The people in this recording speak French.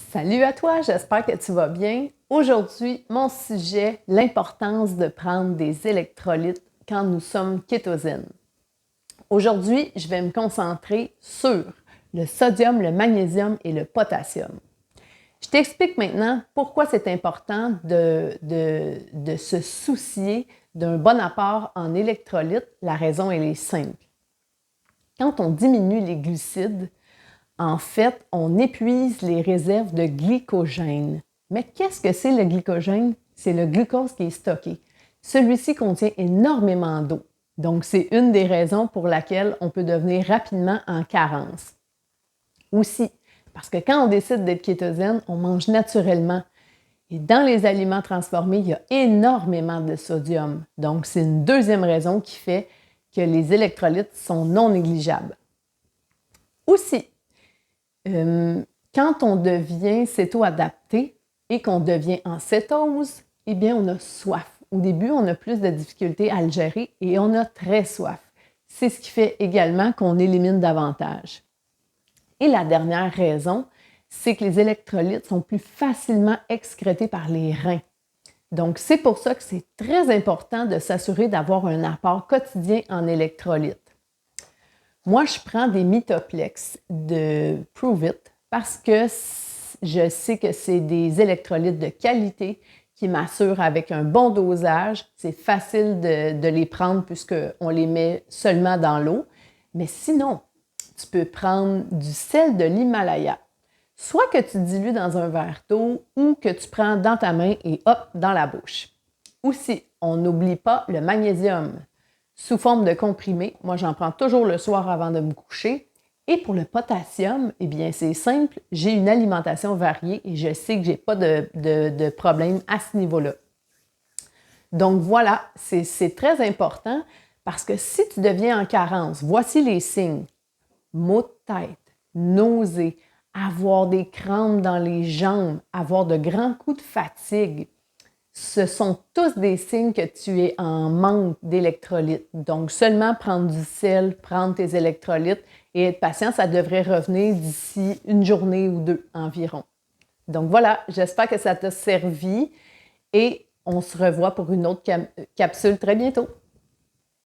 Salut à toi, j'espère que tu vas bien. Aujourd'hui, mon sujet, l'importance de prendre des électrolytes quand nous sommes kétosènes. Aujourd'hui, je vais me concentrer sur le sodium, le magnésium et le potassium. Je t'explique maintenant pourquoi c'est important de se soucier d'un bon apport en électrolytes. La raison, elle est simple. Quand on diminue les glucides, en fait, on épuise les réserves de glycogène. Mais qu'est-ce que c'est le glycogène? C'est le glucose qui est stocké. Celui-ci contient énormément d'eau. Donc, c'est une des raisons pour laquelle on peut devenir rapidement en carence. Aussi, parce que quand on décide d'être kétosène, on mange naturellement. Et dans les aliments transformés, il y a énormément de sodium. Donc, c'est une deuxième raison qui fait que les électrolytes sont non négligeables. Aussi, quand on devient céto-adapté et qu'on devient en cétose, eh bien, on a soif. Au début, on a plus de difficultés à le gérer et on a très soif. C'est ce qui fait également qu'on élimine davantage. Et la dernière raison, c'est que les électrolytes sont plus facilement excrétés par les reins. Donc, c'est pour ça que c'est très important de s'assurer d'avoir un apport quotidien en électrolytes. Moi, je prends des Mitoplex de Prove It parce que je sais que c'est des électrolytes de qualité qui m'assurent avec un bon dosage. C'est facile de les prendre puisqu'on les met seulement dans l'eau. Mais sinon, tu peux prendre du sel de l'Himalaya. Soit que tu dilues dans un verre d'eau ou que tu prends dans ta main et hop, dans la bouche. Aussi, on n'oublie pas le magnésium sous forme de comprimé. Moi, j'en prends toujours le soir avant de me coucher. Et pour le potassium, eh bien, c'est simple. J'ai une alimentation variée et je sais que je n'ai pas de problème à ce niveau-là. Donc voilà, c'est très important parce que si tu deviens en carence, voici les signes. Maux de tête, nausées, avoir des crampes dans les jambes, avoir de grands coups de fatigue. Ce sont tous des signes que tu es en manque d'électrolytes. Donc, seulement prendre du sel, prendre tes électrolytes et être patient, ça devrait revenir d'ici une journée ou deux environ. Donc voilà, j'espère que ça t'a servi et on se revoit pour une autre capsule très bientôt.